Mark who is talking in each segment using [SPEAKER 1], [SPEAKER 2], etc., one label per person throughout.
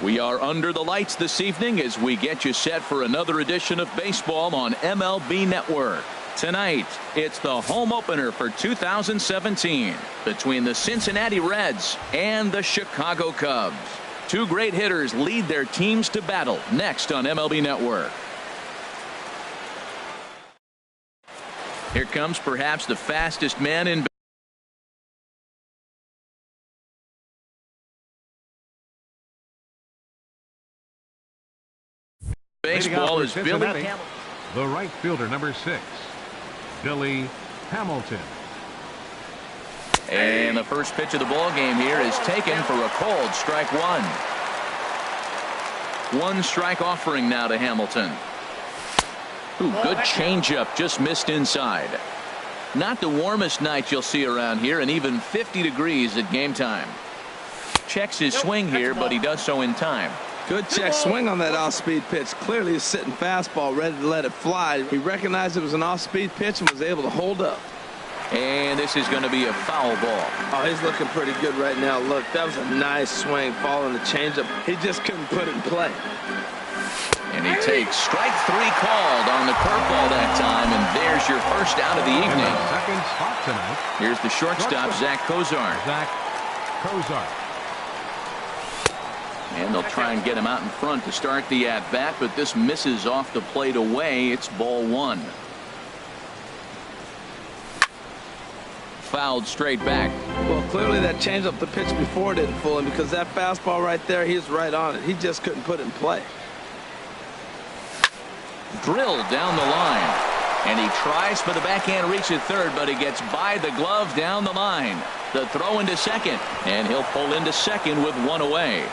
[SPEAKER 1] We are under the lights this evening as we get you set for another edition of baseball on MLB Network. Tonight, it's the home opener for 2017 between the Cincinnati Reds and the Chicago Cubs. Two great hitters lead their teams to battle next on MLB Network. Here comes perhaps the fastest man in baseball is Billy Hamilton.
[SPEAKER 2] The right fielder, number 6, Billy Hamilton.
[SPEAKER 1] And the first pitch of the ball game here is taken for a called strike one. One strike offering now to Hamilton. Ooh, good changeup, just missed inside. Not the warmest night you'll see around here, and even 50 degrees at game time. Checks his swing here, but he does so in time.
[SPEAKER 3] Good check swing on that off-speed pitch. Clearly he's sitting fastball, ready to let it fly. He recognized it was an off-speed pitch and was able to hold up.
[SPEAKER 1] And this is going to be a foul ball.
[SPEAKER 3] Oh, he's looking pretty good right now. Look, that was a nice swing following the changeup. He just couldn't put it in play.
[SPEAKER 1] And he takes strike three called on the curveball that time, and there's your first out of the evening.
[SPEAKER 2] Second spot tonight.
[SPEAKER 1] Here's the shortstop, Zach Kozar.
[SPEAKER 2] Zach Kozar.
[SPEAKER 1] And they'll try and get him out in front to start the at-bat, but this misses off the plate away. It's ball one. Fouled straight back.
[SPEAKER 3] Well, clearly that changeup the pitch before didn't fool him, because that fastball right there, he was right on it. He just couldn't put it in play.
[SPEAKER 1] Drilled down the line. And he tries for the backhand reach at third, but he gets by the glove down the line. The throw into second, and he'll pull into second with one away.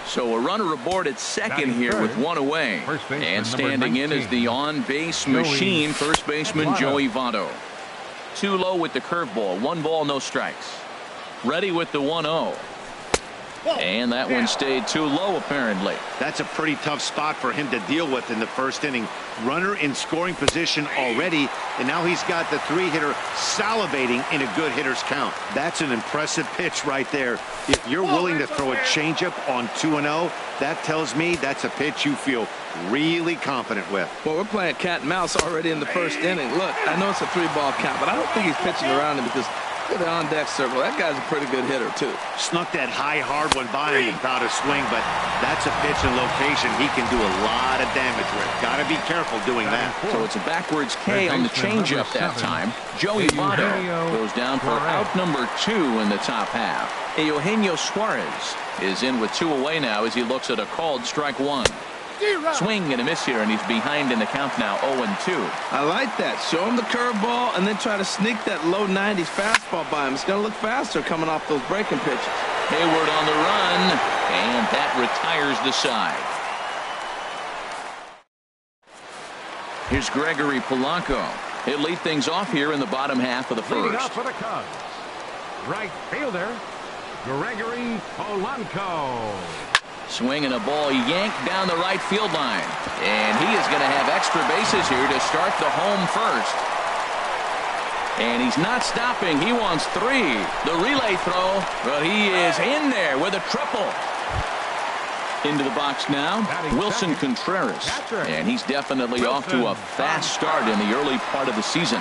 [SPEAKER 1] So a runner aboard at second here with one away. And standing in is the on-base machine, first baseman Joey Votto. Too low with the curveball. One ball, no strikes. Ready with the 1-0. And that one stayed too low, apparently.
[SPEAKER 4] That's a pretty tough spot for him to deal with in the first inning. Runner in scoring position already, and now he's got the three-hitter salivating in a good hitter's count. That's an impressive pitch right there. If you're willing to throw a changeup on 2-0, that tells me that's a pitch you feel really confident with.
[SPEAKER 3] Well, we're playing cat and mouse already in the first inning. Look, I know it's a 3-ball count, but I don't think he's pitching around him, because look at the on-deck circle. That guy's a pretty good hitter, too.
[SPEAKER 4] Snuck that high, hard one by him without a swing, but that's a pitch and location he can do a lot of damage with. Got to be careful doing that.
[SPEAKER 1] So it's a backwards K on the changeup that time. Joey Votto goes down for out number 2 in the top half. Eugenio Suarez is in with 2 away now as he looks at a called strike one. Swing and a miss here, and he's behind in the count now, 0-2.
[SPEAKER 3] I like that. Show him the curveball and then try to sneak that low 90s fastball by him. It's going to look faster coming off those breaking pitches.
[SPEAKER 1] Hayward on the run, and that retires the side. Here's Gregory Polanco. He'll lead things off here in the bottom half of the first.
[SPEAKER 2] Leading off for the Cubs, right fielder, Gregory Polanco.
[SPEAKER 1] Swing and a ball yanked down the right field line. And he is going to have extra bases here to start the home first. And he's not stopping. He wants 3. The relay throw, but he is in there with a triple. Into the box now, Wilson Contreras. And he's definitely off to a fast start in the early part of the season.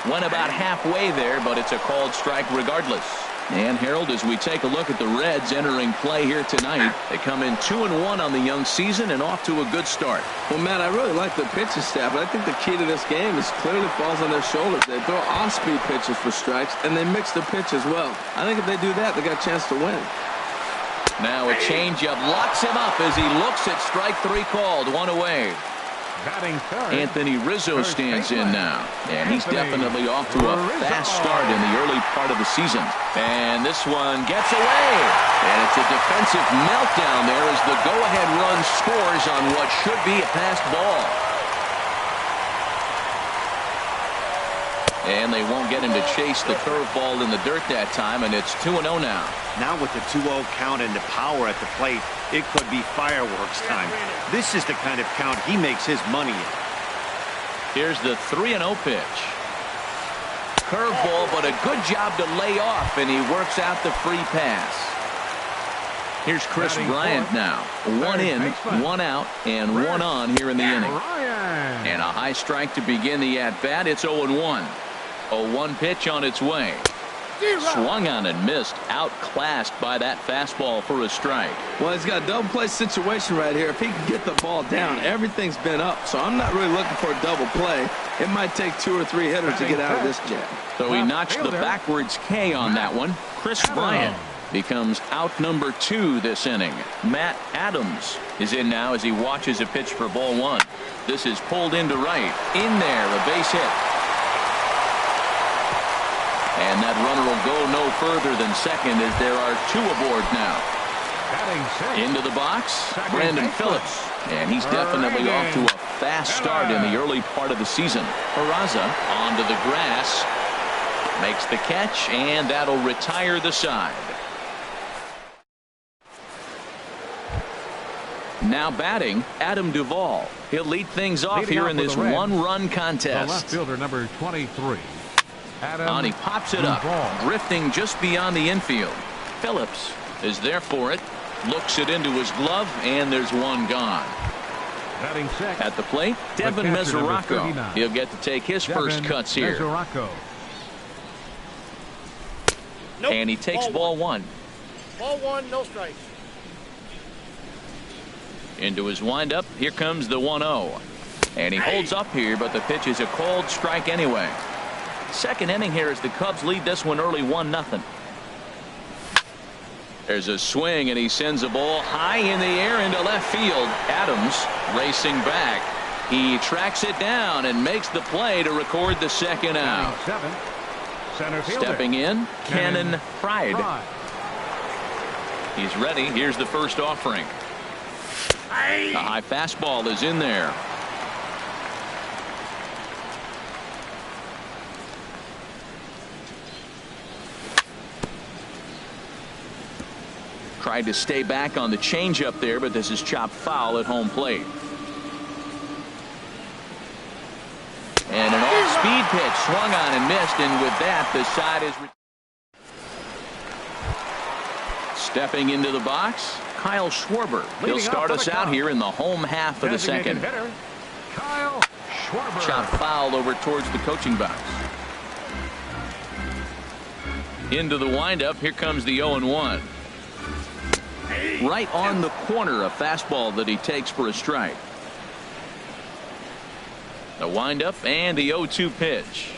[SPEAKER 1] Went about halfway there, but it's a called strike regardless. And Harold, as we take a look at the Reds entering play here tonight, they come in 2-1 on the young season and off to a good start.
[SPEAKER 3] Well, Matt, I really like the pitching staff, but I think the key to this game is clearly falls on their shoulders. They throw off-speed pitches for strikes, and they mix the pitch as well. I think if they do that, they got a chance to win.
[SPEAKER 1] Now a changeup locks him up as he looks at strike 3 called, 1 away. Anthony Rizzo stands in now, and he's definitely off to a fast start in the early part of the season. And this one gets away, and it's a defensive meltdown there as the go-ahead run scores on what should be a passed ball. And they won't get him to chase the curveball in the dirt that time, and it's 2-0 now.
[SPEAKER 4] Now with the 2-0 count and the power at the plate, it could be fireworks time. This is the kind of count he makes his money in.
[SPEAKER 1] Here's the 3-0 pitch. Curveball, but a good job to lay off, and he works out the free pass. Here's Chris Bryant now. One in, one out, and one on here in the inning. And a high strike to begin the at-bat. It's 0-1. 0-1 pitch on its way. Swung on and missed. Outclassed by that fastball for a strike.
[SPEAKER 3] Well, he's got a double play situation right here. If he can get the ball down, everything's been up. So I'm not really looking for a double play. It might take 2 or 3 hitters to get out of this jam.
[SPEAKER 1] So he notched the backwards K on that one. Chris Bryant becomes out number 2 this inning. Matt Adams is in now as he watches a pitch for ball 1. This is pulled into right. In there, a base hit. And that runner will go no further than second as there are 2 aboard now. Into the box, Brandon Phillips. And he's definitely off to a fast start in the early part of the season. Peraza onto the grass. Makes the catch, and that'll retire the side. Now batting, Adam Duvall. He'll lead things off here in this one-run contest.
[SPEAKER 2] The left fielder, number 23.
[SPEAKER 1] And he pops it up, drifting just beyond the infield. Phillips is there for it, looks it into his glove, and there's one gone. At the plate, Devin Mesoraco. He'll get to take his first cuts here. And he takes ball 1.
[SPEAKER 5] Ball 1, no strikes.
[SPEAKER 1] Into his windup, here comes the 1-0. And he holds up here, but the pitch is a called strike anyway. Second inning here as the Cubs lead this one early 1-0. There's a swing, and he sends a ball high in the air into left field. Adams racing back. He tracks it down and makes the play to record the second out. Stepping in, Cannon Pride. He's ready. Here's the first offering. A high fastball is in there. Tried to stay back on the changeup there, but this is chopped foul at home plate. And an off-speed pitch swung on and missed, and with that, the side is stepping into the box. Kyle Schwarber. He'll start us out here in the home half of the second.
[SPEAKER 2] Kyle Schwarber.
[SPEAKER 1] Shot foul over towards the coaching box. Into the windup. Here comes the 0-1. Right on the corner, a fastball that he takes for a strike. The windup and the 0-2 pitch.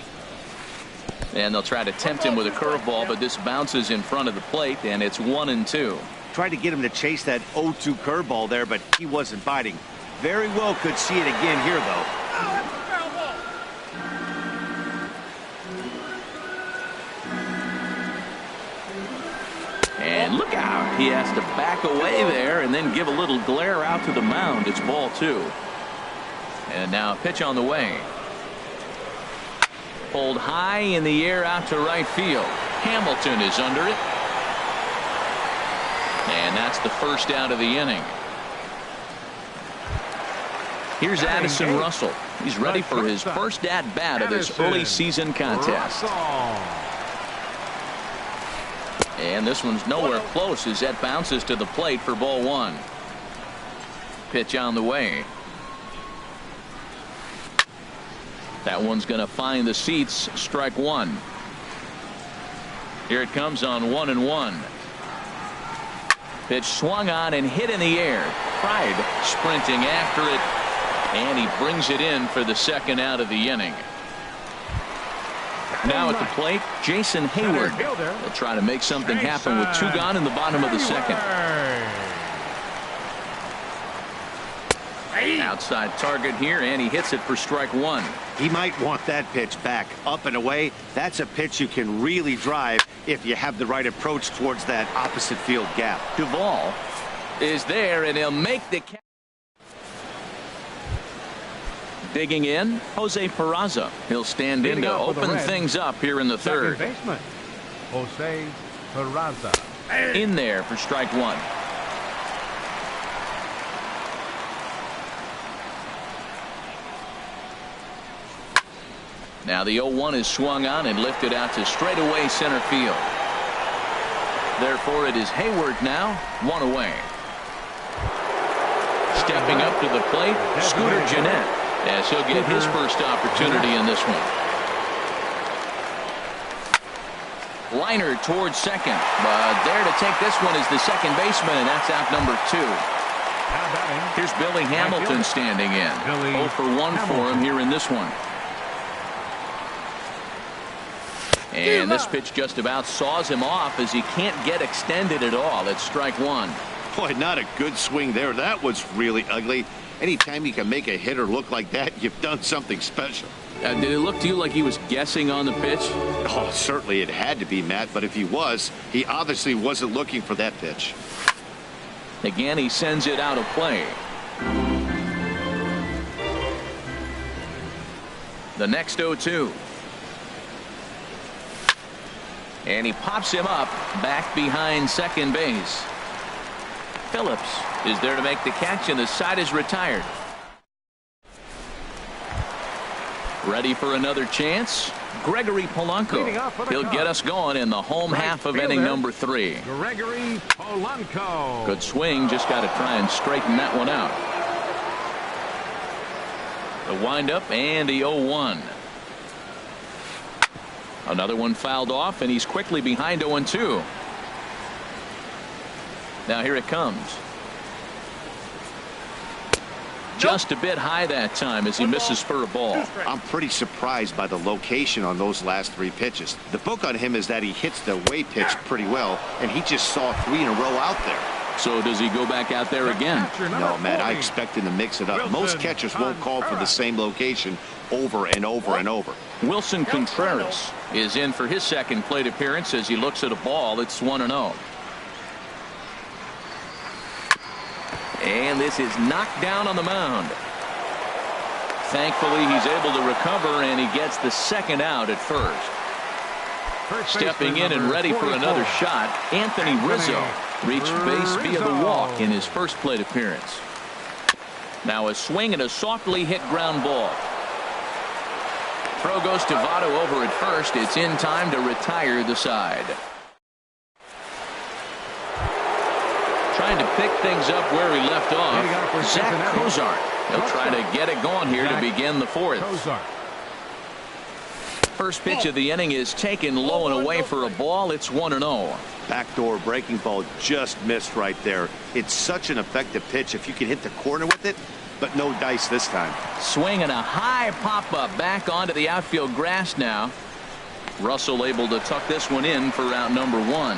[SPEAKER 1] And they'll try to tempt him with a curveball, but this bounces in front of the plate, and it's 1-2.
[SPEAKER 4] Tried to get him to chase that 0-2 curveball there, but he wasn't biting. Very well could see it again here, though.
[SPEAKER 1] And look out. He has to back away there and then give a little glare out to the mound. It's ball 2. And now a pitch on the way. Pulled high in the air out to right field. Hamilton is under it. And that's the first out of the inning. Here's Addison Russell. He's ready for his first at-bat of this early season contest. And this one's nowhere close as that bounces to the plate for ball 1. Pitch on the way. That one's going to find the seats. Strike 1. Here it comes on 1-1. Pitch swung on and hit in the air. Pride sprinting after it, and he brings it in for the second out of the inning. Now at the plate, Jason Hayward. They'll try to make something happen with 2 gone in the bottom of the second. Outside target here, and he hits it for strike 1.
[SPEAKER 4] He might want that pitch back, up and away. That's a pitch you can really drive if you have the right approach towards that opposite field gap.
[SPEAKER 1] Duvall is there, and he'll make the catch. Digging in, Jose Peraza. He'll stand in to open things up here in the third.
[SPEAKER 2] Baseman, Jose Peraza.
[SPEAKER 1] In there for strike 1. Now the 0-1 is swung on and lifted out to straightaway center field. Therefore, it is Hayward now, one away. Stepping up to the plate, Scooter Gennett, as he'll get his first opportunity in this one. Liner towards second, but there to take this one is the second baseman, and that's out number 2. Here's Billy Hamilton standing in. 0 for 1 for him here in this one. And this pitch just about saws him off as he can't get extended at all. It's strike 1.
[SPEAKER 4] Boy, not a good swing there. That was really ugly. Anytime you can make a hitter look like that, you've done something special.
[SPEAKER 1] Did it look to you like he was guessing on the pitch?
[SPEAKER 4] Oh, certainly it had to be, Matt, but if he was, he obviously wasn't looking for that pitch.
[SPEAKER 1] Again, he sends it out of play. The next 0-2. And he pops him up back behind second base. Phillips is there to make the catch, and the side is retired. Ready for another chance? Gregory Polanco. He'll get us going in the home half of inning number 3.
[SPEAKER 2] Gregory Polanco.
[SPEAKER 1] Good swing, just got to try and straighten that one out. The windup and the 0-1. Another one fouled off, and he's quickly behind 0-2. Now here it comes. Just a bit high that time as he misses for a ball.
[SPEAKER 4] I'm pretty surprised by the location on those last 3 pitches. The book on him is that he hits the away pitch pretty well, and he just saw 3 in a row out there.
[SPEAKER 1] So does he go back out there again?
[SPEAKER 4] No, Matt, I expect him to mix it up. Most catchers won't call for the same location over and over and over.
[SPEAKER 1] Wilson Contreras is in for his second plate appearance as he looks at a ball. It's 1-0. And this is knocked down on the mound. Thankfully, he's able to recover, and he gets the second out at first. Stepping in and ready for another shot, Anthony Rizzo reached base via the walk in his first plate appearance. Now a swing and a softly hit ground ball. Throw goes to Votto over at first. It's in time to retire the side. Trying to pick things up where he left off, Zach Cozart. He'll try to get it going here to begin the 4th. First pitch of the inning is taken low and away for a ball. It's 1-0.
[SPEAKER 4] Backdoor breaking ball just missed right there. It's such an effective pitch if you can hit the corner with it, but no dice this time.
[SPEAKER 1] Swing and a high pop-up back onto the outfield grass now. Russell able to tuck this one in for out number 1.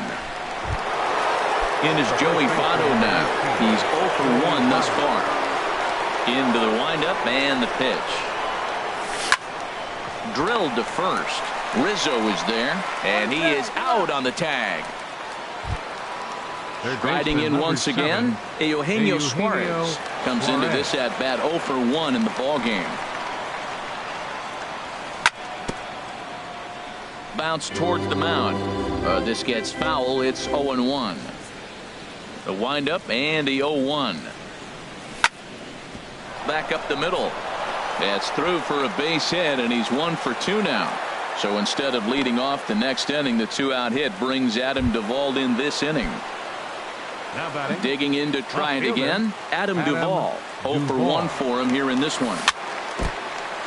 [SPEAKER 1] In is Joey Votto now. He's 0 for 1 thus far. Into the windup and the pitch. Drilled to first. Rizzo is there, and he is out on the tag. Riding in once again, Eugenio Suarez comes into this at bat 0 for 1 in the ball game. Bounce towards the mound. This gets foul. It's 0-1. The windup and the 0-1. Back up the middle. That's through for a base hit, and he's 1 for 2 now. So instead of leading off the next inning, the 2-out hit brings Adam Duvall in this inning. Digging in to try it again, Adam Duvall. 0 for 1 for him here in this one.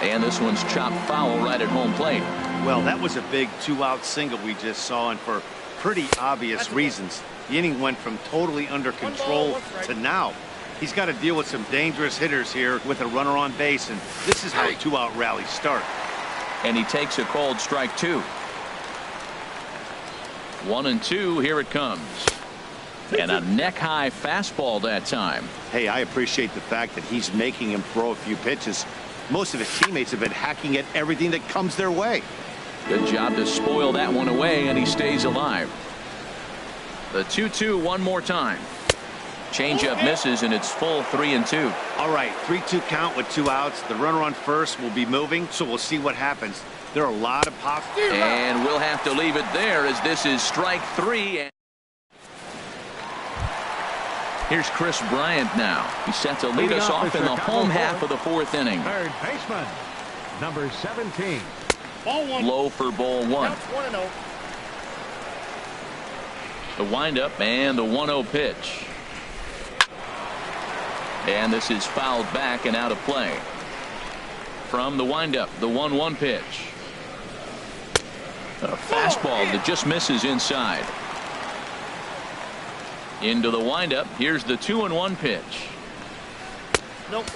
[SPEAKER 1] And this one's chopped foul right at home plate.
[SPEAKER 4] Well, that was a big 2-out single we just saw, and for pretty obvious reasons. The inning went from totally under control to now. He's got to deal with some dangerous hitters here with a runner on base, and this is how 2-out rallies start.
[SPEAKER 1] And he takes a called strike 2. 1-2, here it comes. And a neck-high fastball that time.
[SPEAKER 4] Hey, I appreciate the fact that he's making him throw a few pitches. Most of his teammates have been hacking at everything that comes their way.
[SPEAKER 1] Good job to spoil that one away, and he stays alive. The 2-2 one more time. Changeup misses, and it's full 3-2.
[SPEAKER 4] All right, 3-2 count with 2 outs. The runner on first will be moving, so we'll see what happens. There are a lot of pops.
[SPEAKER 1] And we'll have to leave it there as this is strike 3. Here's Chris Bryant now. He's set to lead us off in the home half of the 4th inning.
[SPEAKER 2] Third baseman, number 17.
[SPEAKER 5] Ball 1.
[SPEAKER 1] Low for ball 1.
[SPEAKER 5] Counts 1-0.
[SPEAKER 1] The windup and the 1-0 pitch. And this is fouled back and out of play. From the windup, the 1-1 pitch. A fastball that just misses inside. Into the windup. Here's the 2-1 pitch.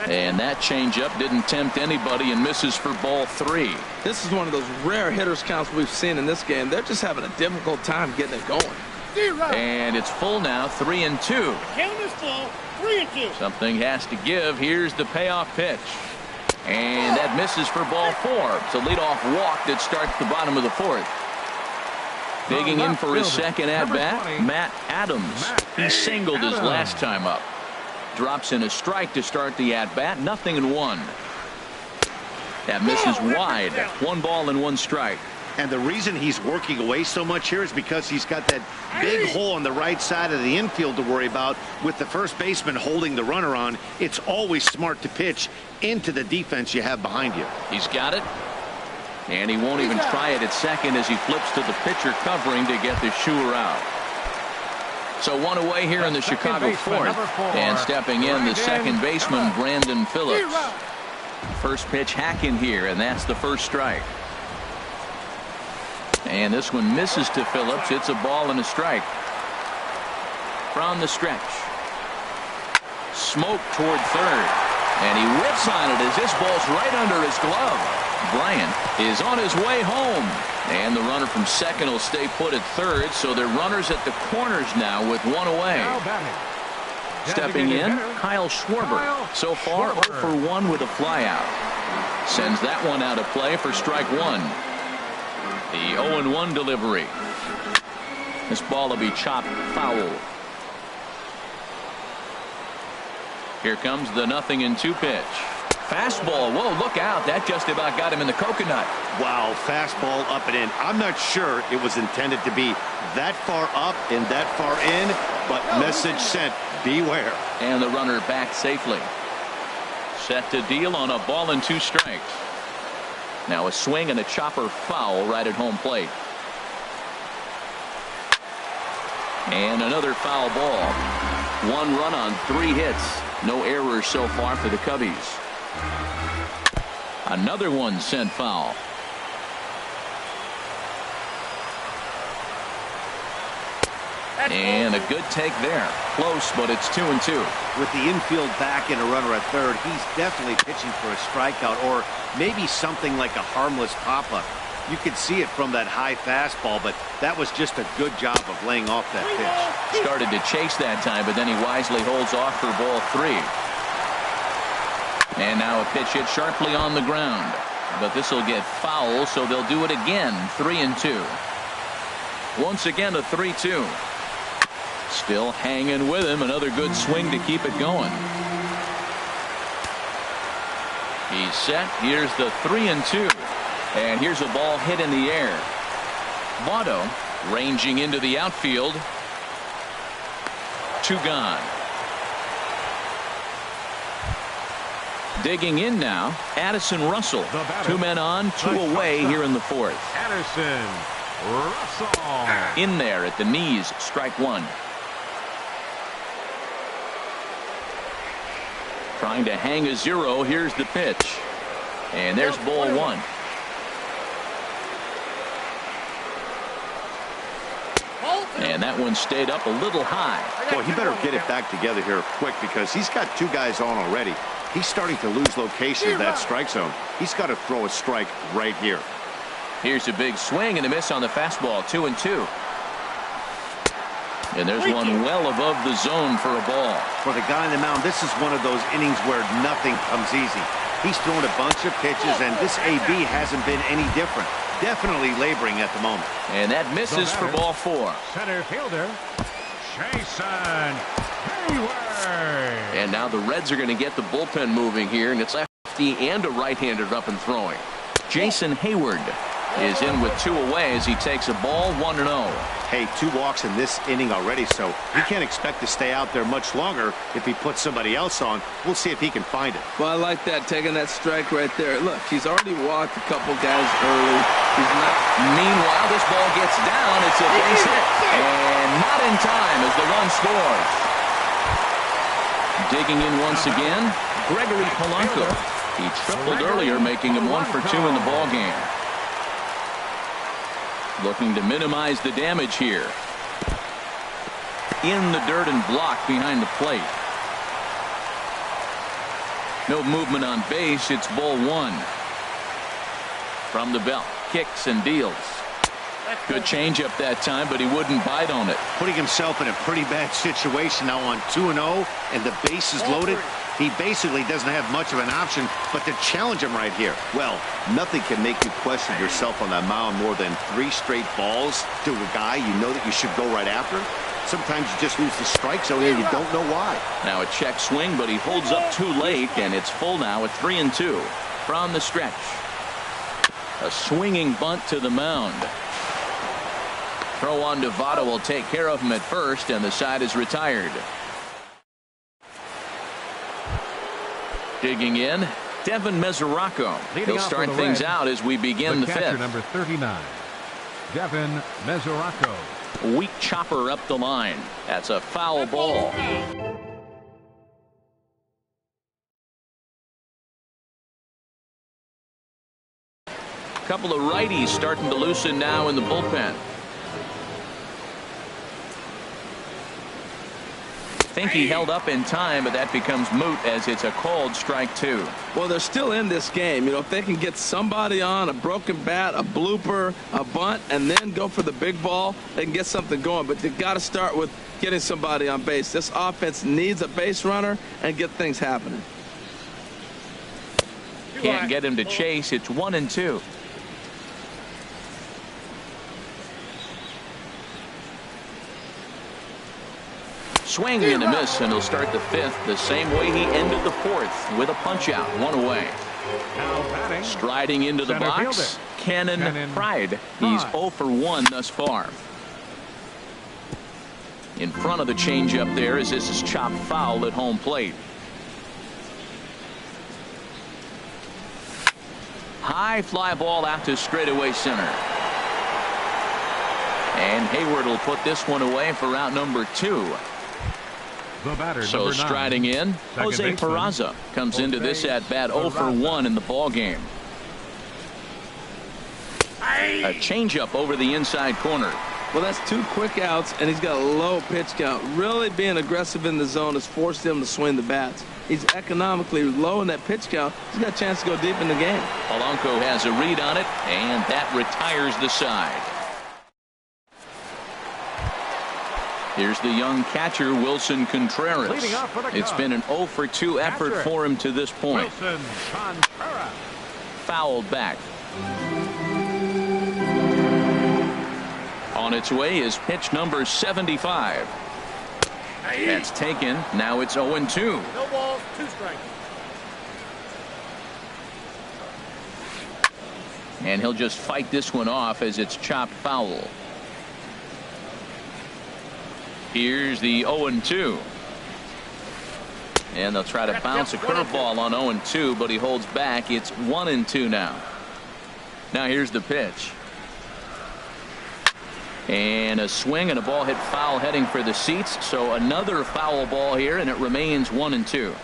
[SPEAKER 1] And that changeup didn't tempt anybody and misses for ball 3.
[SPEAKER 3] This is one of those rare hitters counts we've seen in this game. They're just having a difficult time getting it going.
[SPEAKER 1] And it's full now, 3-2.
[SPEAKER 5] Count is full, 3-2.
[SPEAKER 1] Something has to give. Here's the payoff pitch. And that misses for ball 4. It's a leadoff walk that starts the bottom of the 4th. Digging in for his second at-bat, Matt Adams. He singled his last time up. Drops in a strike to start the at-bat. 0-1. That misses wide. 1 ball and 1 strike.
[SPEAKER 4] And the reason he's working away so much here is because he's got that big hole on the right side of the infield to worry about. With the first baseman holding the runner on, it's always smart to pitch into the defense you have behind you.
[SPEAKER 1] He's got it. And he won't even try it at second as he flips to the pitcher covering to get the shooter out. So 1 away here in the Chicago 4th. And stepping in, the second baseman, Brandon Phillips. First pitch hacking here, and that's the first strike. And this one misses to Phillips. It's a ball and a strike. From the stretch. Smoke toward third. And he whips on it as this ball's right under his glove. Bryant is on his way home. And the runner from second will stay put at third. So they're runners at the corners now with 1 away. Stepping in, Kyle Schwarber. So far 0 for 1 with a flyout. Sends that one out of play for strike 1. The 0-1 delivery. This ball will be chopped foul. Here comes the 0-2 pitch. Fastball. Whoa, look out. That just about got him in the coconut.
[SPEAKER 4] Wow, fastball up and in. I'm not sure it was intended to be that far up and that far in, but message sent. Beware.
[SPEAKER 1] And the runner back safely. Set to deal on a ball and 2 strikes. Now a swing and a chopper foul right at home plate. And another foul ball. 1 run on 3 hits. No errors so far for the Cubbies. Another one sent foul. And a good take there. Close, but it's 2-2.
[SPEAKER 4] With the infield back and a runner at third, he's definitely pitching for a strikeout or maybe something like a harmless pop-up. You could see it from that high fastball, but that was just a good job of laying off that pitch.
[SPEAKER 1] Started to chase that time, but then he wisely holds off for ball 3. And now a pitch hit sharply on the ground. But this will get foul, so they'll do it again. 3-2. Once again a 3-2. Still hanging with him. Another good swing to keep it going. He's set. Here's the 3-2. And here's a ball hit in the air. Votto ranging into the outfield. 2 gone. Digging in now, Addison Russell. 2 men on, 2 away here in the 4th.
[SPEAKER 2] Addison Russell.
[SPEAKER 1] In there at the knees, strike 1. Trying to hang a 0. Here's the pitch. And there's ball 1. And that one stayed up a little high.
[SPEAKER 4] Boy, he better get it back together here quick because he's got 2 guys on already. He's starting to lose location of that strike zone. He's got to throw a strike right here.
[SPEAKER 1] Here's a big swing and a miss on the fastball. 2-2. And there's one well above the zone for a ball.
[SPEAKER 4] For the guy on the mound, this is one of those innings where nothing comes easy. He's thrown a bunch of pitches, and this AB hasn't been any different. Definitely laboring at the moment.
[SPEAKER 1] And that misses for ball 4.
[SPEAKER 2] Center fielder, Jason Hayward.
[SPEAKER 1] And now the Reds are going to get the bullpen moving here, and it's lefty and a right-hander up and throwing. Jason Hayward. is in with 2 away as he takes a ball 1-0.
[SPEAKER 4] Hey, 2 walks in this inning already, so he can't expect to stay out there much longer if he puts somebody else on. We'll see if he can find it.
[SPEAKER 3] Well, I like that, taking that strike right there. Look, he's already walked a couple guys early. He's not.
[SPEAKER 1] Meanwhile, this ball gets down. It's a base hit. And not in time as the run scores. Digging in once again, Gregory Polanco. He tripled earlier, making him 1 for 2 in the ballgame. Looking to minimize the damage here. In the dirt and blocked behind the plate. No movement on base. It's ball 1. From the belt, kicks and deals. Good changeup that time, but he wouldn't bite on it.
[SPEAKER 4] Putting himself in a pretty bad situation now on 2-0, and the base is loaded. He basically doesn't have much of an option but to challenge him right here. Well, nothing can make you question yourself on that mound more than 3 straight balls to a guy you know that you should go right after. Sometimes you just lose the strike zone and you don't know why.
[SPEAKER 1] Now a check swing, but he holds up too late, and it's full now at 3-2 from the stretch. A swinging bunt to the mound. Throw on to Votto will take care of him at first, and the side is retired. Digging in, Devin Mesoraco. He'll start things out as we begin the 5th.
[SPEAKER 2] Number 39, Devin Mesoraco.
[SPEAKER 1] Weak chopper up the line. That's a foul ball. A couple of righties starting to loosen now in the bullpen. I think he held up in time, but that becomes moot as it's a called strike 2.
[SPEAKER 3] Well, they're still in this game. You know, if they can get somebody on, a broken bat, a blooper, a bunt, and then go for the big ball, they can get something going. But they've got to start with getting somebody on base. This offense needs a base runner and get things happening.
[SPEAKER 1] Can't get him to chase. It's 1-2. Swing and a miss, and he'll start the 5th the same way he ended the 4th with a punch out, 1 away.
[SPEAKER 2] Now batting.
[SPEAKER 1] Striding into the
[SPEAKER 2] Center
[SPEAKER 1] box,
[SPEAKER 2] fielder.
[SPEAKER 1] Cannon Pride. He's 0 for 1 thus far. In front of the changeup there as this is chopped foul at home plate. High fly ball out to straightaway center. And Hayward will put this one away for out number 2.
[SPEAKER 2] The batter,
[SPEAKER 1] So
[SPEAKER 2] number 9,
[SPEAKER 1] striding in, Jose
[SPEAKER 2] baseman,
[SPEAKER 1] Peraza comes into this at bat 0 for 1 in the ball game. A changeup over the inside corner.
[SPEAKER 3] Well, that's 2 quick outs, and he's got a low pitch count. Really being aggressive in the zone has forced him to swing the bats. He's economically low in that pitch count. He's got a chance to go deep in the game.
[SPEAKER 1] Polanco has a read on it, and that retires the side. Here's the young catcher, Wilson Contreras.
[SPEAKER 2] Leading off for the
[SPEAKER 1] It's
[SPEAKER 2] Cubs.
[SPEAKER 1] been an 0 for 2 effort
[SPEAKER 2] Catcher.
[SPEAKER 1] for him to this point.
[SPEAKER 2] Wilson Contreras.
[SPEAKER 1] Fouled back. On its way is pitch number 75. That's taken. Now it's 0-2.
[SPEAKER 5] No balls, 2 strikes.
[SPEAKER 1] And he'll just fight this one off as it's chopped foul. Here's the 0-2. And they'll try to bounce a curveball on 0-2, but he holds back. It's 1-2 now. Now here's the pitch. And a swing and a ball hit foul heading for the seats. So another foul ball here, and it remains 1-2.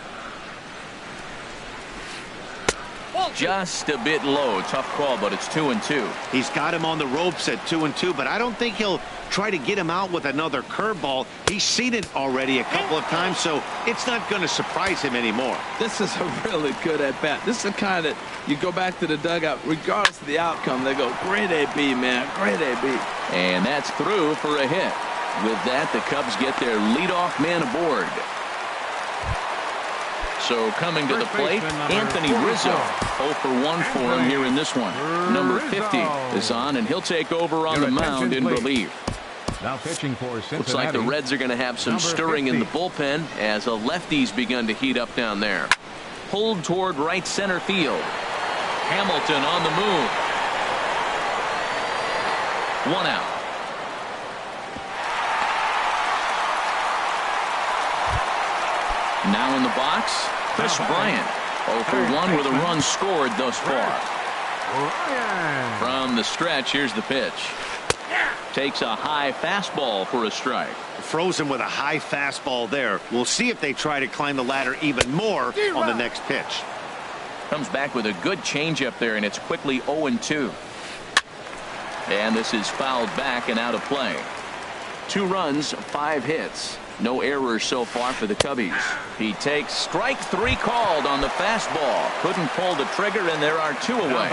[SPEAKER 1] Just a bit low. Tough call, but it's 2-2.
[SPEAKER 4] He's got him on the ropes at 2-2, but I don't think he'll try to get him out with another curveball. He's seen it already a couple of times, so it's not going to surprise him anymore.
[SPEAKER 3] This is a really good at-bat. This is the kind that you go back to the dugout, regardless of the outcome, they go, great AB, man, great AB.
[SPEAKER 1] And that's through for a hit. With that, the Cubs get their leadoff man aboard. So coming to the plate, Anthony Rizzo. 0 for 1 for him here in this one. Number 50 is on, and he'll take over on the mound in relief.
[SPEAKER 2] Now pitching for Cincinnati.
[SPEAKER 1] Looks like the Reds are going to have some stirring in the bullpen as a lefty's begun to heat up down there. Pulled toward right center field. Hamilton on the move. 1 out. Now in the box, Chris Bryant. 0 for 1 with a run scored thus far. From the stretch, here's the pitch. Takes a high fastball for a strike.
[SPEAKER 4] Frozen with a high fastball there. We'll see if they try to climb the ladder even more on the next pitch.
[SPEAKER 1] Comes back with a good changeup there, and it's quickly 0-2. And this is fouled back and out of play. 2 runs, 5 hits. No errors so far for the Cubbies. He takes strike 3 called on the fastball. Couldn't pull the trigger, and there are 2 away.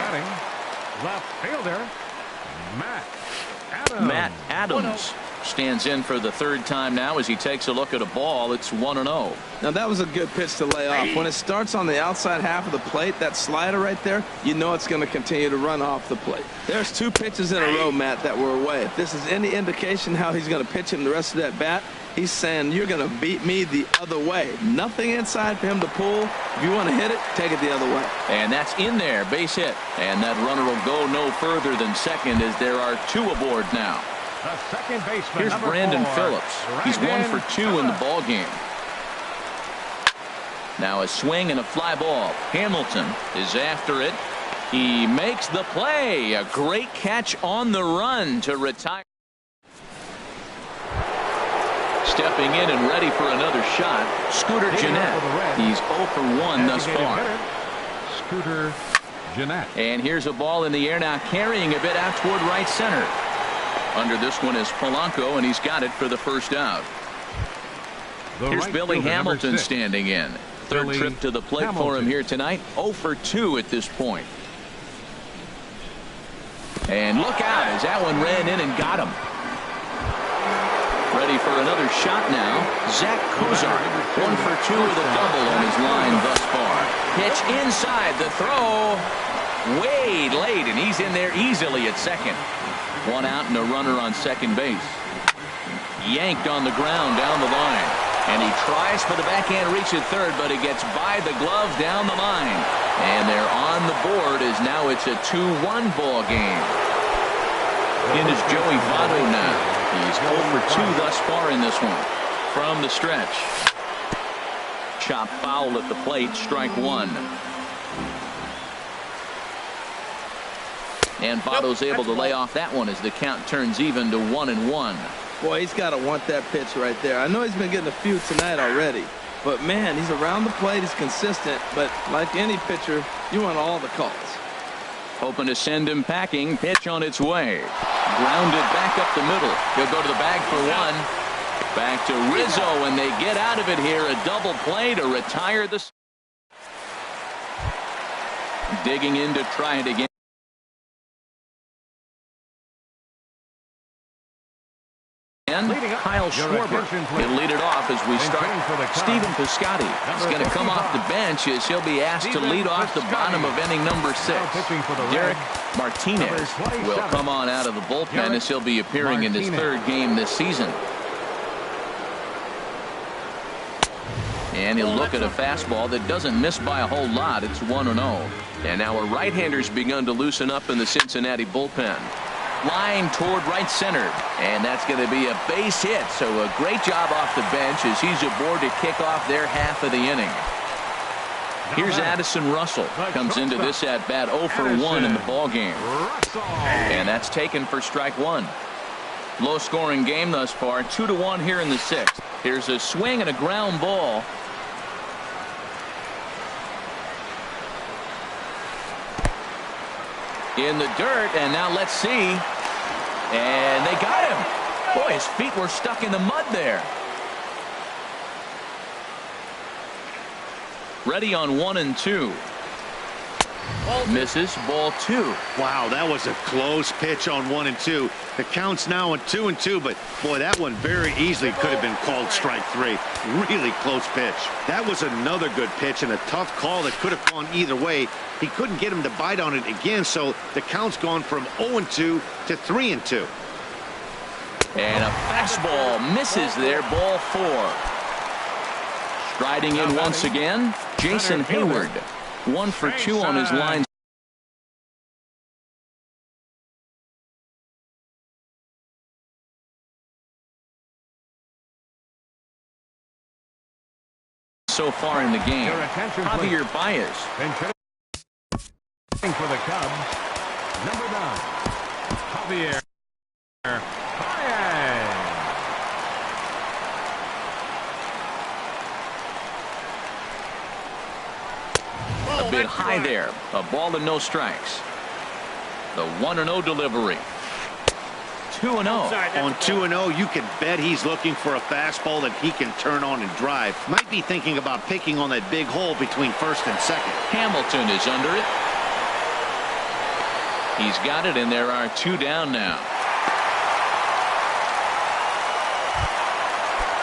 [SPEAKER 2] Left fielder,
[SPEAKER 1] Matt Adams stands in for the 3rd time now as he takes a look at a ball. It's 1-0.
[SPEAKER 3] Now that was a good pitch to lay off. When it starts on the outside half of the plate, that slider right there, you know it's going to continue to run off the plate. There's 2 pitches in a row, Matt, that were away. If this is any indication how he's going to pitch him the rest of that bat, he's saying you're going to beat me the other way. Nothing inside for him to pull. If you want to hit it, take it the other way.
[SPEAKER 1] And that's in there, base hit. And that runner will go no further than second as there are 2 aboard now.
[SPEAKER 2] The second baseman.
[SPEAKER 1] Here's Brandon Phillips. He's 1 for 2 in the ball game. Now a swing and a fly ball. Hamilton is after it. He makes the play. A great catch on the run to retire. Stepping in and ready for another shot, Scooter Gennett. He's 0 for 1 thus far.
[SPEAKER 2] Scooter Gennett.
[SPEAKER 1] And here's a ball in the air now, carrying a bit out toward right center. Under this one is Polanco, and he's got it for the 1st out. Here's Billy Hamilton standing in. 3rd trip to the plate for him here tonight. 0 for 2 at this point. And look out as that one ran in and got him. Ready for another shot now. Zach Kozar, 1 for 2 with a double on his line thus far. Pitch inside, the throw way late, and he's in there easily at second. 1 out and a runner on second base. Yanked on the ground down the line, and he tries for the backhand reach at third, but he gets by the glove down the line, and they're on the board as now it's a 2-1 ball game. In is Joey Votto now. He's 0 for 2 thus far in this one. From the stretch. Chop foul at the plate, strike 1. And Votto's able to lay off that one as the count turns even to 1-1.
[SPEAKER 3] Boy, he's got to want that pitch right there. I know he's been getting a few tonight already, but man, he's around the plate, he's consistent, but like any pitcher, you want all the calls.
[SPEAKER 1] Hoping to send him packing. Pitch on its way. Grounded back up the middle. He'll go to the bag for 1. Back to Rizzo, and they get out of it here. A double play to retire the. Digging in to try it again. Kyle Schwarber. He'll lead it off as we start. Stephen Piscotty is going to come off the bench as he'll be asked to lead off the bottom of inning number 6. Derek Martinez will come on out of the bullpen as he'll be appearing in his 3rd game this season. And he'll look at a fastball that doesn't miss by a whole lot. It's 1-0. And now a right-hander's begun to loosen up in the Cincinnati bullpen. Line toward right center, and that's going to be a base hit. So a great job off the bench as he's aboard to kick off their half of the inning. Here's Addison Russell. Comes into this at bat 0 for 1 in the ball game. And that's taken for strike 1. Low scoring game thus far. 2-1 here in the 6th. Here's a swing and a ground ball. In the dirt, and now let's see. And they got him. Boy, his feet were stuck in the mud there. Ready on 1-2. Misses, ball 2.
[SPEAKER 4] Wow, that was a close pitch on 1-2. The count's now on 2-2, but boy, that one very easily could have been called strike 3. Really close pitch. That was another good pitch and a tough call that could have gone either way. He couldn't get him to bite on it again, so the count's gone from 0-2 to 3-2.
[SPEAKER 1] And a fastball misses there, ball 4. Striding in once again, Jason Hayward. 1 for 2 on his line. so far in the game. Javier Baez.
[SPEAKER 2] For the Cubs, number 9, Javier Baez.
[SPEAKER 1] A bit high there. A ball and no strikes. The 1-0 delivery. 2-0.
[SPEAKER 4] On 2-0, you can bet he's looking for a fastball that he can turn on and drive. Might be thinking about picking on that big hole between first and second.
[SPEAKER 1] Hamilton is under it. He's got it, and there are 2 down now.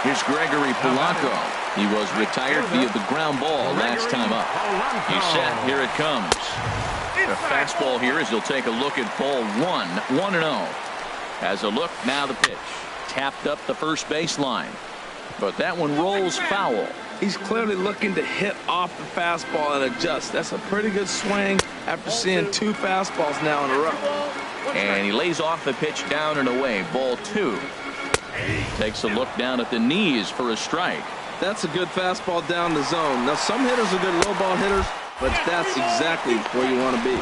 [SPEAKER 1] Here's Gregory Polanco. He was retired via the ground ball last time up. He's set. Here it comes. The fastball here as he'll take a look at ball 1. 1-0. Has a look, now the pitch. Tapped up the first baseline. But that one rolls foul.
[SPEAKER 3] He's clearly looking to hit off the fastball and adjust. That's a pretty good swing after seeing 2 fastballs now in a row.
[SPEAKER 1] And he lays off the pitch down and away. Ball 2. Takes a look down at the knees for a strike.
[SPEAKER 3] That's a good fastball down the zone. Now, some hitters are good low ball hitters, but that's exactly where you want to be.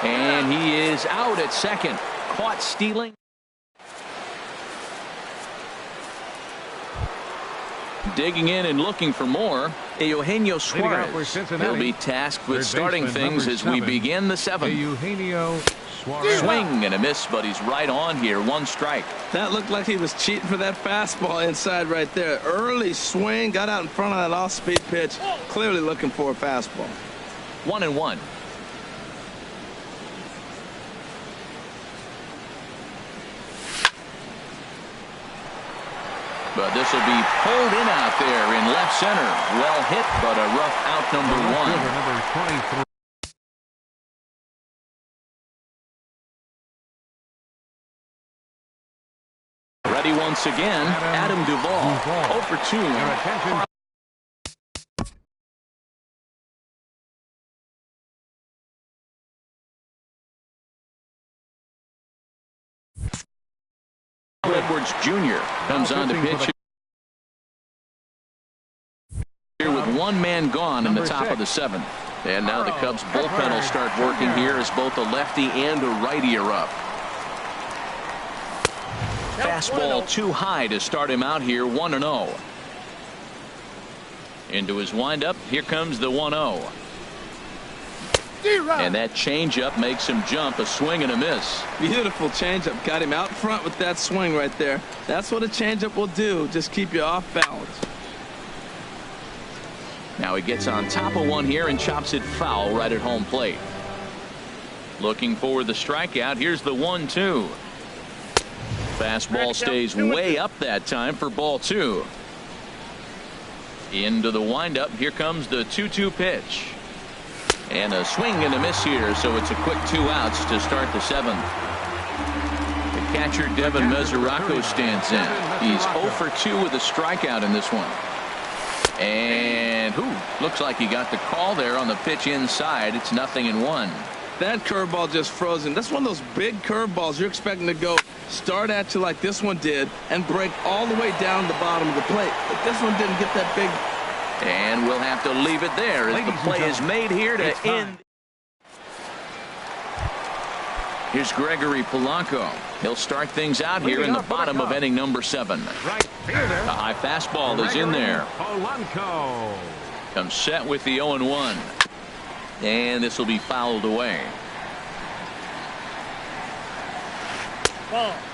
[SPEAKER 1] And he is out at second. Caught stealing. Digging in and looking for more, Eugenio Suarez. He'll be tasked with starting things as we begin the 7th.
[SPEAKER 2] Eugenio Suarez.
[SPEAKER 1] Swing and a miss, but he's right on here. 1 strike.
[SPEAKER 3] That looked like he was cheating for that fastball inside right there. Early swing, got out in front of that off-speed pitch. Clearly looking for a fastball.
[SPEAKER 1] 1-1. But this will be pulled in out there in left center. Well hit, but a rough out number 1.
[SPEAKER 2] Number 23.
[SPEAKER 1] Ready once again, Adam Duvall. 0 for 2.
[SPEAKER 2] Your attention.
[SPEAKER 1] Edwards Jr. comes on to pitch here with 1 man gone in the top of the 7th. And now the Cubs bullpen will start working here as both a lefty and a righty are up. Fastball too high to start him out here. 1-0. Into his windup. Here comes the 1-0. And that changeup makes him jump. A swing and a miss.
[SPEAKER 3] Beautiful changeup. Got him out front with that swing right there. That's what a changeup will do. Just keep you off balance.
[SPEAKER 1] Now he gets on top of one here and chops it foul right at home plate. Looking for the strikeout. Here's the 1-2. Fastball stays way up that time for ball 2. Into the windup. Here comes the 2-2 pitch. And a swing and a miss here, so it's a quick 2 outs to start the 7th. The catcher Devin Mesoraco stands in. He's 0 for 2 with a strikeout in this one. And looks like he got the call there on the pitch inside. It's 0-1.
[SPEAKER 3] That curveball just froze him. That's one of those big curveballs you're expecting to go start at you like this one did and break all the way down the bottom of the plate. But this one didn't get that big.
[SPEAKER 1] And we'll have to leave it there as the play is made here to end. Here's Gregory Polanco. He'll start things out here in the bottom of inning number 7.
[SPEAKER 2] Right fielder.
[SPEAKER 1] The high fastball is in there.
[SPEAKER 2] Polanco.
[SPEAKER 1] Comes set with the 0-1. And this will be fouled away.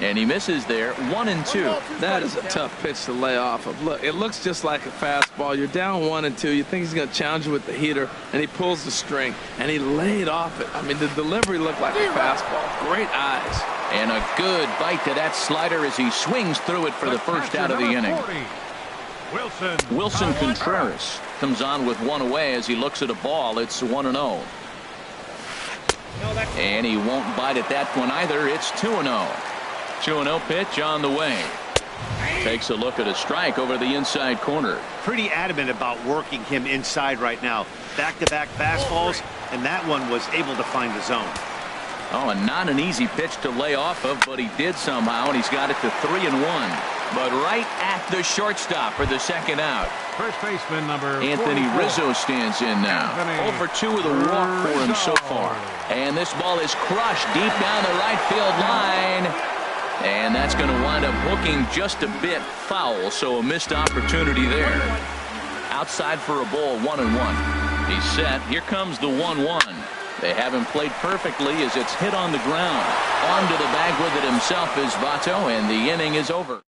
[SPEAKER 1] And he misses there. 1-2.
[SPEAKER 3] That is a tough pitch to lay off of. Look, it looks just like a fastball. You're down 1-2. You think he's going to challenge you with the heater, and he pulls the string, and he laid off it. I mean, the delivery looked like a fastball. Great eyes.
[SPEAKER 1] And a good bite to that slider as he swings through it for the first out of the inning. Wilson Contreras comes on with 1 away as he looks at a ball. It's 1-0. And he won't bite at that one either. It's 2-0. 2-0 pitch on the way. Takes a look at a strike over the inside corner.
[SPEAKER 4] Pretty adamant about working him inside right now. Back-to-back fastballs, and that one was able to find the zone.
[SPEAKER 1] Oh, and not an easy pitch to lay off of, but he did somehow, and he's got it to 3-1. but right at the shortstop for the second out.
[SPEAKER 2] First baseman number
[SPEAKER 1] Anthony
[SPEAKER 2] 44.
[SPEAKER 1] Rizzo stands in now.
[SPEAKER 2] Anthony
[SPEAKER 1] 0 for 2 with a walk for him so far. And this ball is crushed deep down the right field line. And that's going to wind up hooking just a bit foul, so a missed opportunity there. Outside for a ball, 1-1. He's set. Here comes the 1-1. They haven't played perfectly as it's hit on the ground. Onto the bag with it himself is Votto, and the inning is over.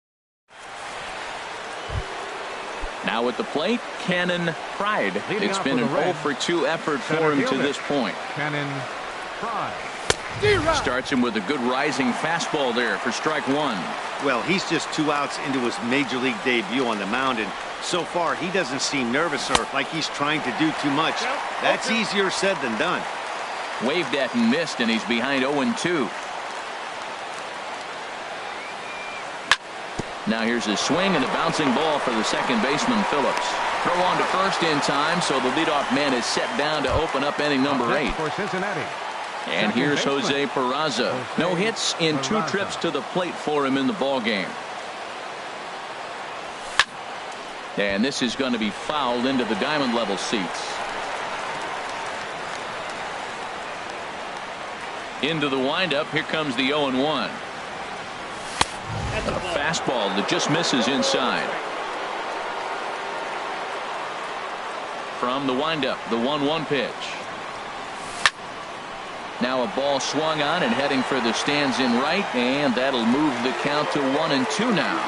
[SPEAKER 1] Now at the plate, Cannon Pride.
[SPEAKER 2] Leading
[SPEAKER 1] It's
[SPEAKER 2] off
[SPEAKER 1] been
[SPEAKER 2] with
[SPEAKER 1] an
[SPEAKER 2] the
[SPEAKER 1] 0
[SPEAKER 2] red.
[SPEAKER 1] for 2 effort for
[SPEAKER 2] Center
[SPEAKER 1] him to
[SPEAKER 2] fielder.
[SPEAKER 1] this point.
[SPEAKER 2] Cannon Pride.
[SPEAKER 1] Starts him with a good rising fastball there for strike one.
[SPEAKER 4] Well, he's just 2 outs into his major league debut on the mound, and so far he doesn't seem nervous or like he's trying to do too much. That's easier said than done.
[SPEAKER 1] Waved at and missed, and he's behind 0-2. Now here's a swing and a bouncing ball for the second baseman, Phillips. Throw on to first in time, so the leadoff man is set down to open up inning number 8.
[SPEAKER 2] For Cincinnati.
[SPEAKER 1] And here's Jose Peraza. No hits in 2
[SPEAKER 2] Peraza.
[SPEAKER 1] trips to the plate for him in the ball game. And this is going to be fouled into the diamond level seats. Into the windup. Here comes the 0-1. A fastball that just misses inside. From the windup, the 1-1 pitch. Now a ball swung on and heading for the stands in right, and that'll move the count to 1-2 now.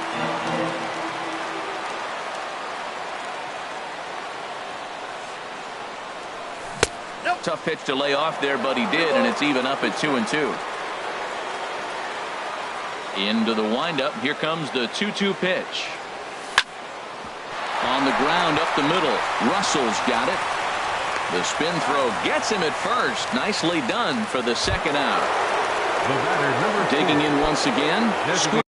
[SPEAKER 1] Tough pitch to lay off there, but he did, and it's even up at 2-2. Into the windup. Here comes the 2-2 pitch. On the ground up the middle. Russell's got it. The spin throw gets him at first. Nicely done for the second out.
[SPEAKER 2] The batter, number 4.
[SPEAKER 1] Digging in once again.
[SPEAKER 2] Designated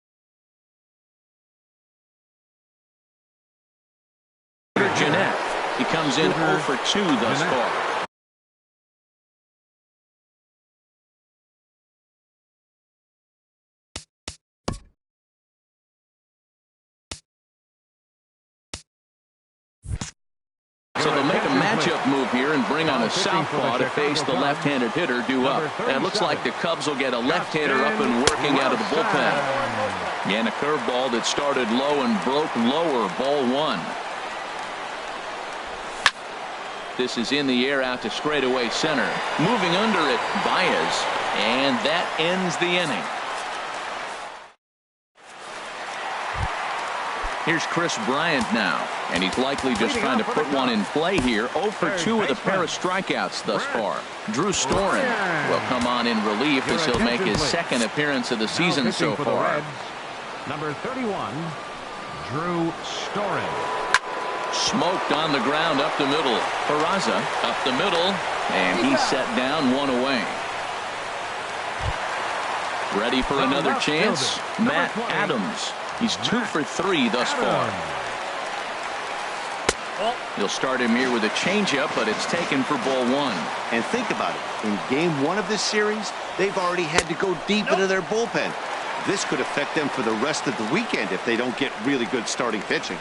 [SPEAKER 1] Jeanette. He comes in 0 for 2 thus
[SPEAKER 2] Jeanette.
[SPEAKER 1] far. So they'll make a matchup move here and bring on a southpaw to face the left-handed hitter due up. And it looks like the Cubs will get a left-hander up and working out of the bullpen. And a curveball that started low and broke lower, ball 1. This is in the air out to straightaway center. Moving under it, Baez. And that ends the inning. Here's Chris Bryant now, and he's likely just trying to put one in play here. 0 for 2 with a pair of strikeouts thus far. Drew Storen will come on in relief as he'll make his second appearance of the season so far.
[SPEAKER 2] Number 31, Drew Storen.
[SPEAKER 1] Smoked on the ground up the middle. Peraza up the middle, and he's set down 1 away. Ready for another chance? Matt Adams. He's 2 for 3 thus far. He'll start him here with a changeup, but it's taken for ball 1.
[SPEAKER 4] And think about it. In game 1 of this series, they've already had to go deep into their bullpen. This could affect them for the rest of the weekend if they don't get really good starting pitching.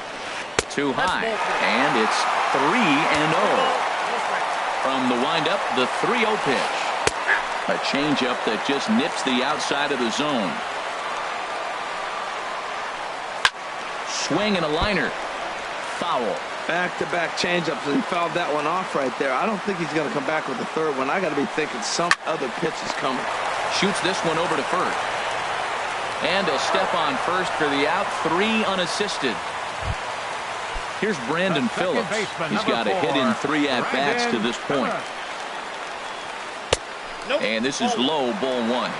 [SPEAKER 1] Too high, and it's 3-0. From the windup, the 3-0 pitch. A changeup that just nips the outside of the zone. Swing and a liner. Foul.
[SPEAKER 3] Back-to-back changeups, and he fouled that one off right there. I don't think he's going to come back with the third one. I got to be thinking some other pitch is coming.
[SPEAKER 1] Shoots this one over to first. And a step on first for the out. 3 unassisted. Here's Brandon Phillips. He's got a hit in 3 at-bats to this point. And this is low, ball 1.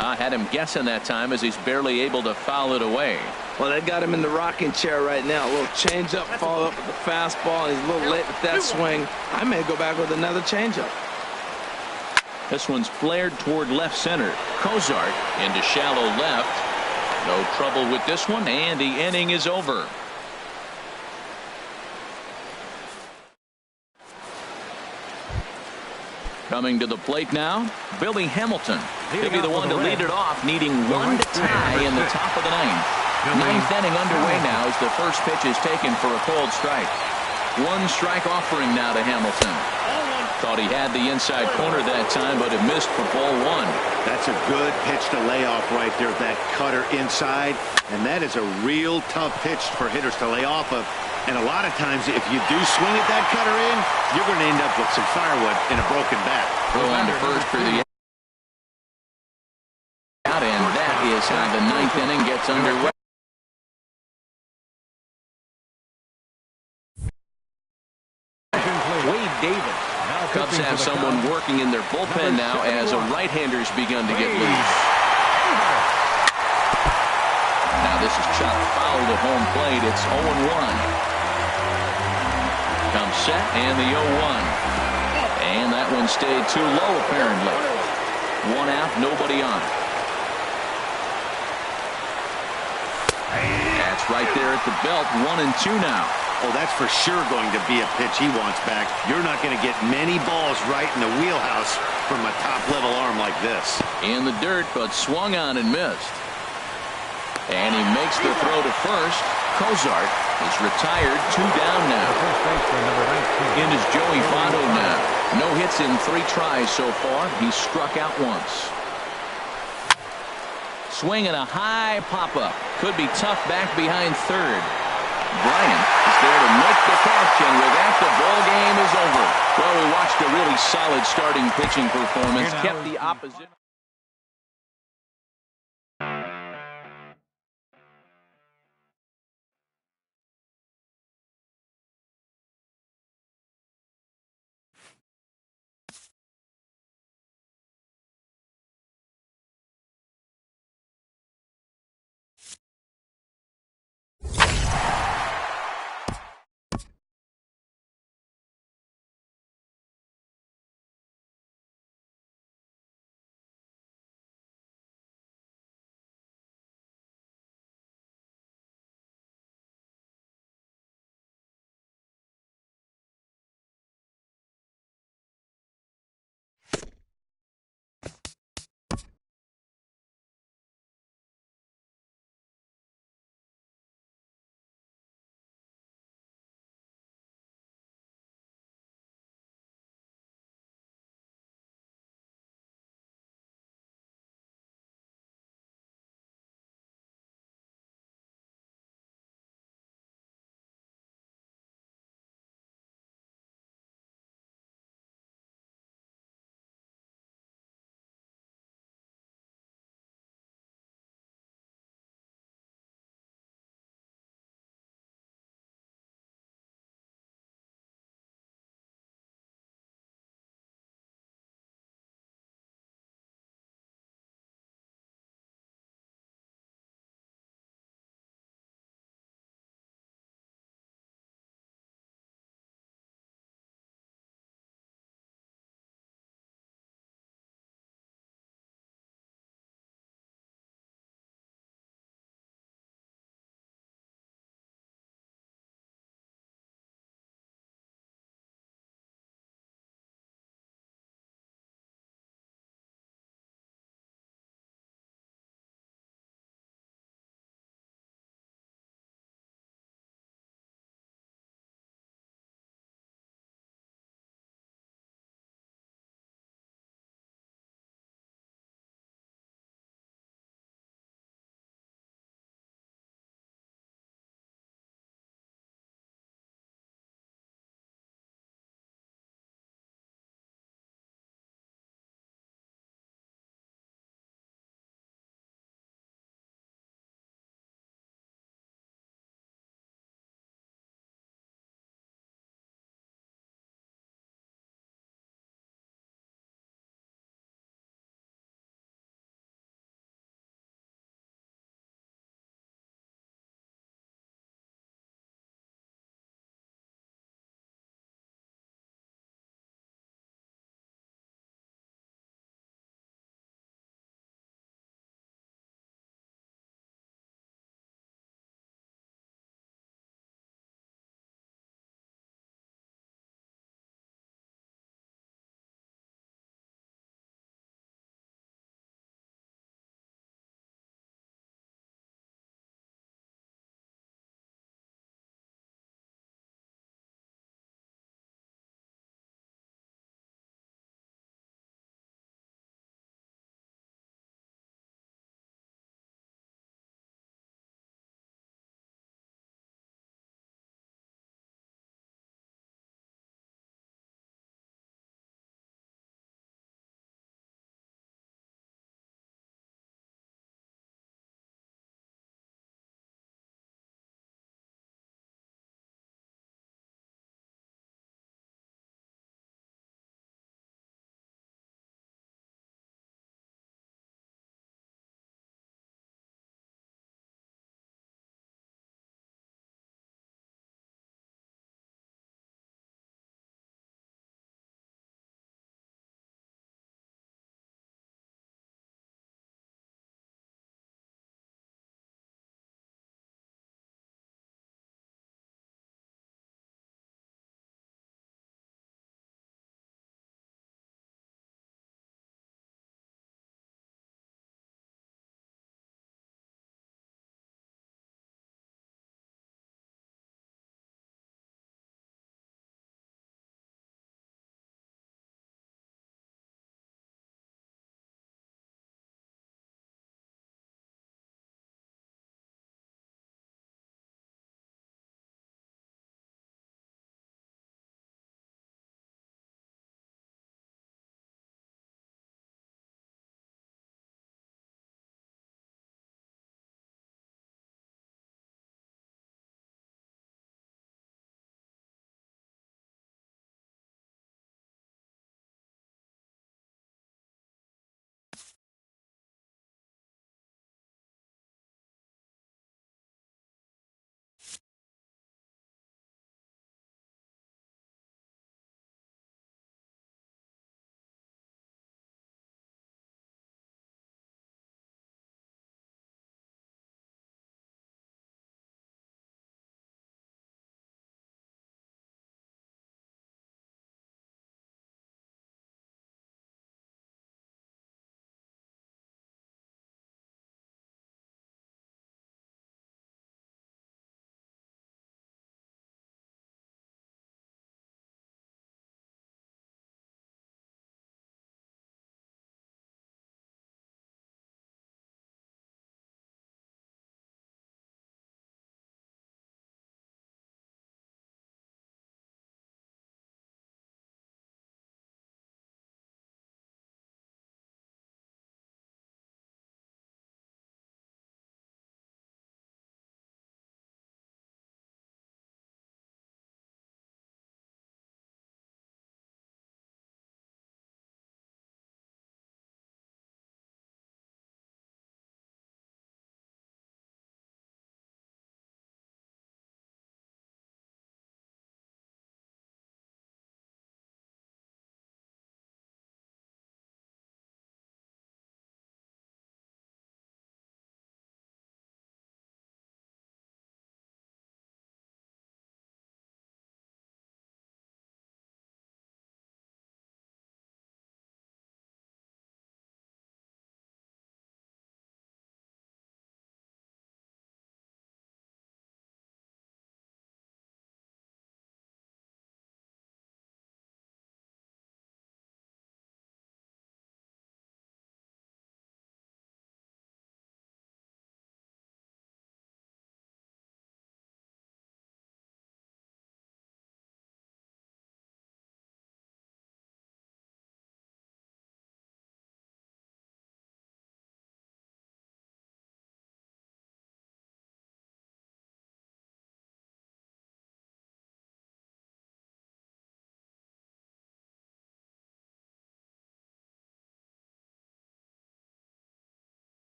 [SPEAKER 1] I had him guessing that time as he's barely able to foul it away.
[SPEAKER 3] Well, they got him in the rocking chair right now. A little changeup, follow up with the fastball, and he's a little late with that swing. I may go back with another changeup.
[SPEAKER 1] This one's flared toward left center. Cozart into shallow left. No trouble with this one, and the inning is over. Coming to the plate now, Billy Hamilton. He'll be the one to lead it off, needing one to tie in the top of the ninth. Ninth inning underway now as the first pitch is taken for a cold strike. One strike offering now to Hamilton. Thought he had the inside corner that time, but it missed for ball one.
[SPEAKER 4] That's a good pitch to lay off right there, that cutter inside. And that is a real tough pitch for hitters to lay off of. And a lot of times, if you do swing at that cutter in, you're going to end up with some firewood in a broken bat.
[SPEAKER 1] Go on to first for the out, and that is how the ninth inning gets underway.
[SPEAKER 2] Wade Davis.
[SPEAKER 1] Cubs have someone working in their bullpen now as a right-hander's begun to get loose. Now this is chopped foul to home plate. It's 0-1. Comes set and the 0-1. And that one stayed too low apparently. One out, nobody on. That's right there at the belt. 1-2 now.
[SPEAKER 4] Oh, that's for sure going to be a pitch he wants back. You're not going to get many balls right in the wheelhouse from a top-level arm like this.
[SPEAKER 1] In the dirt, but swung on and missed. And he makes the throw to first. Cozart is retired. 2 down now. In is Joey Votto now. No hits in 3 tries so far. He struck out once. Swing and a high pop-up. Could be tough back behind third. Bryant is there to make the catch, and with that, the ball game is over. Well, we watched a really solid starting pitching performance. Kept the opposition.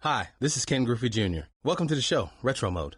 [SPEAKER 6] Hi, this is Ken Griffey Jr. Welcome to the show, Retro Mode.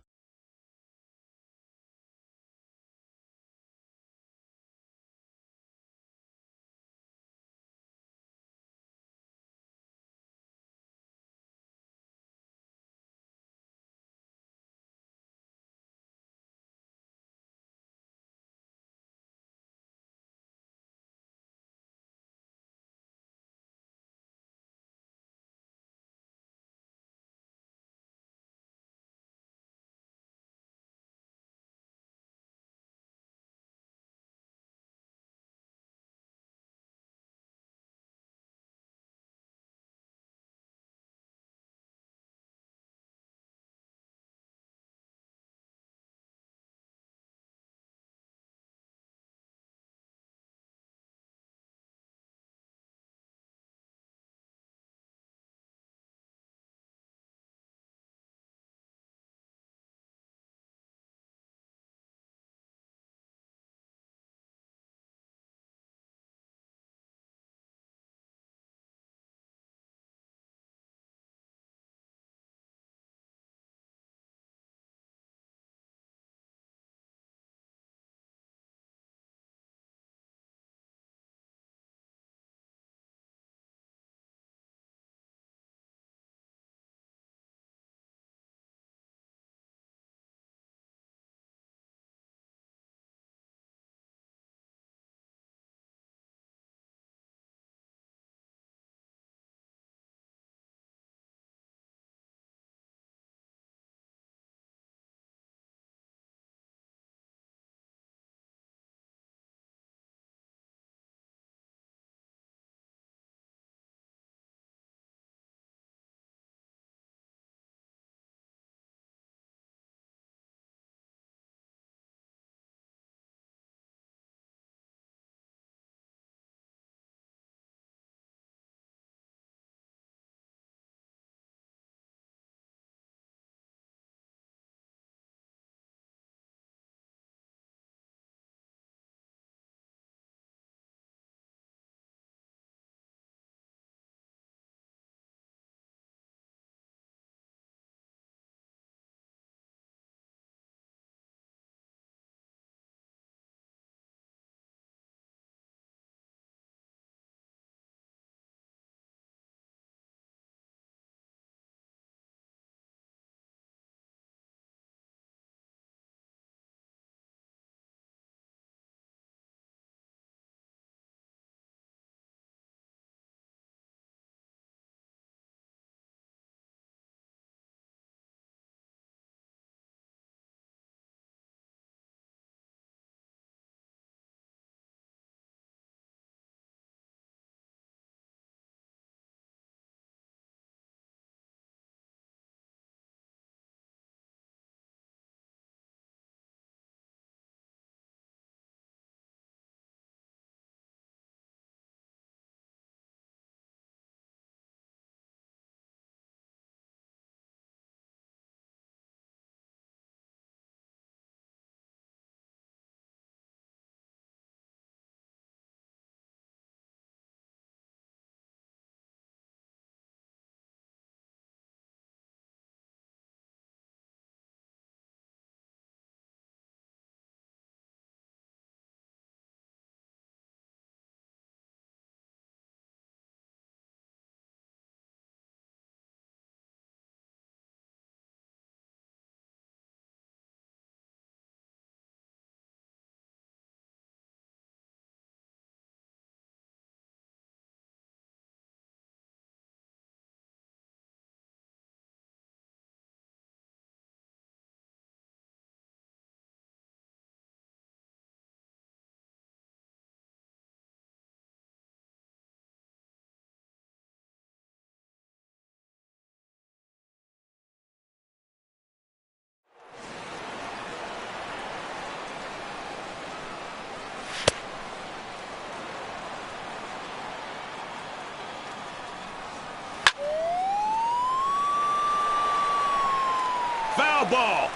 [SPEAKER 2] Foul ball.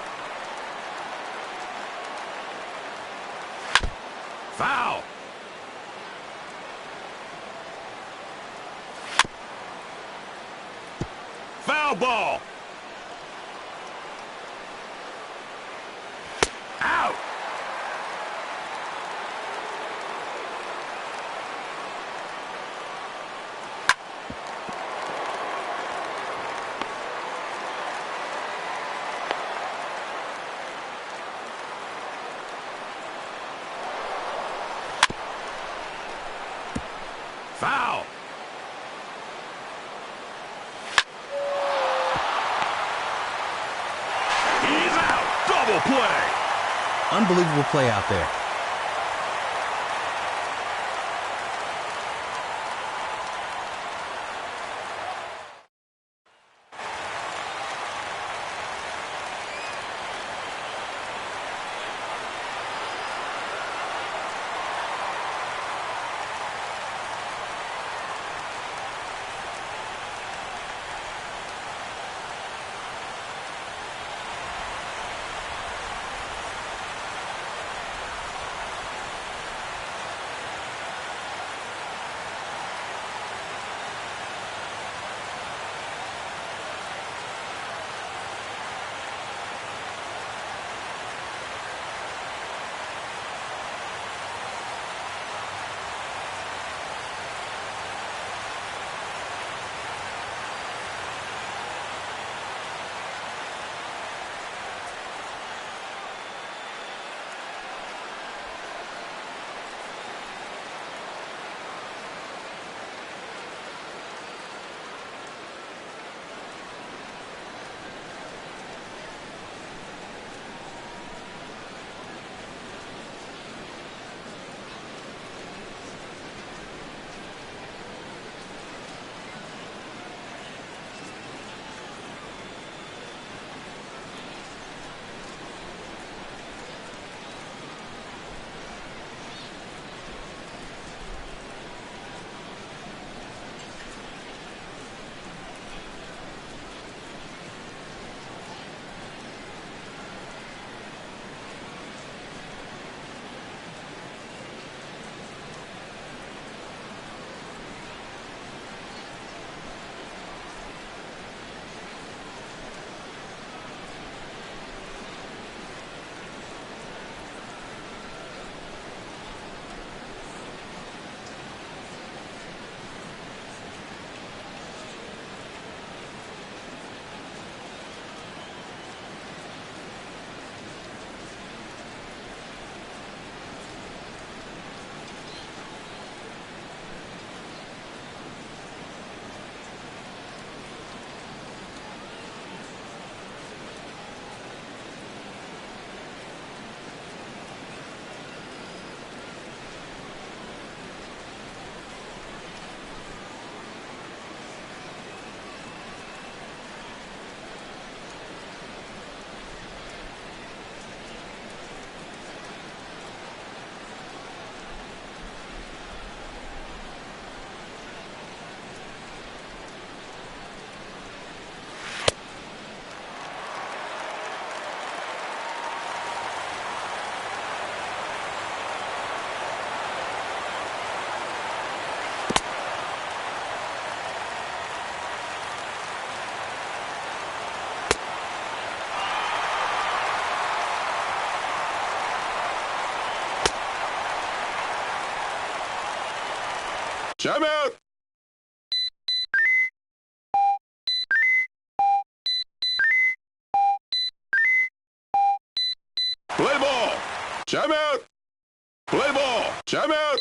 [SPEAKER 2] Foul. Foul ball. Out. Foul. He's out. Double play.
[SPEAKER 6] Unbelievable play out there.
[SPEAKER 2] Timeout. Play ball. Timeout. Play ball. Timeout.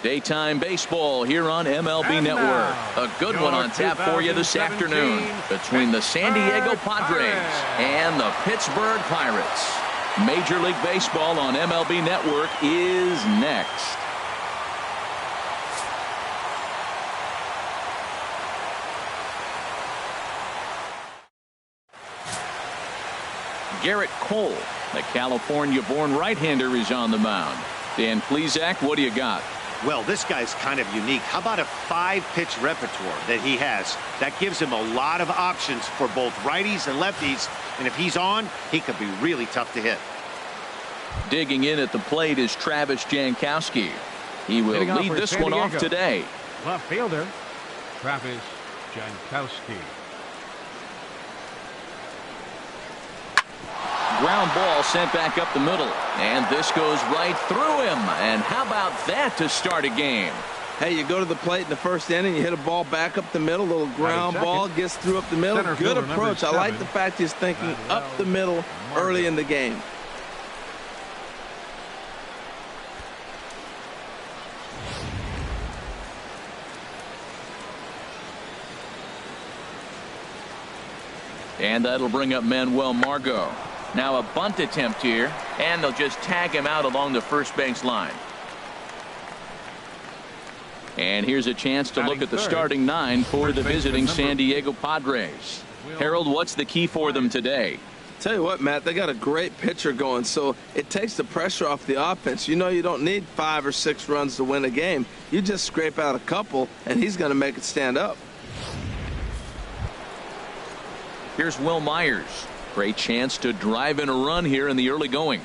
[SPEAKER 1] Daytime baseball here on MLB
[SPEAKER 2] And
[SPEAKER 1] Network.
[SPEAKER 2] now,
[SPEAKER 1] A good
[SPEAKER 2] your
[SPEAKER 1] one on tap for you this
[SPEAKER 2] 2017
[SPEAKER 1] afternoon between the San Diego Padres
[SPEAKER 2] Pirates
[SPEAKER 1] and the Pittsburgh Pirates. Major League Baseball on MLB Network is next. Garrett Cole, the California-born right-hander, is on the mound. Dan Plesac, what do you got?
[SPEAKER 4] Well, this guy's kind of unique. How about a 5-pitch repertoire that he has? That gives him a lot of options for both righties and lefties. And if he's on, he could be really tough to hit.
[SPEAKER 1] Digging in at the plate is Travis Jankowski. He will
[SPEAKER 2] Hitting off
[SPEAKER 1] lead
[SPEAKER 2] for
[SPEAKER 1] this
[SPEAKER 2] San
[SPEAKER 1] one off
[SPEAKER 2] Diego.
[SPEAKER 1] today.
[SPEAKER 2] Left fielder, Travis Jankowski.
[SPEAKER 1] Ground ball sent back up the middle. And this goes right through him. And how about that to start a game?
[SPEAKER 3] Hey, you go to the plate in the first inning, you hit a ball back up the middle, little ground
[SPEAKER 2] second.
[SPEAKER 3] ball, gets through up the middle.
[SPEAKER 2] Center
[SPEAKER 3] Good
[SPEAKER 2] fielder, number
[SPEAKER 3] approach. I like
[SPEAKER 2] 7,
[SPEAKER 3] the fact he's thinking up the middle
[SPEAKER 2] Margot.
[SPEAKER 3] early in the game.
[SPEAKER 1] And that'll bring up Manuel Margot. Now a bunt attempt here, and they'll just tag him out along the first base line. And here's a chance to look at the starting 9 for the visiting San Diego Padres. Harold, what's the key for them today?
[SPEAKER 3] Tell you what, Matt, they got a great pitcher going, so it takes the pressure off the offense. You know you don't need 5 or 6 runs to win a game. You just scrape out a couple, and he's going to make it stand up.
[SPEAKER 1] Here's Will Myers. Great chance to drive in a run here in the early going.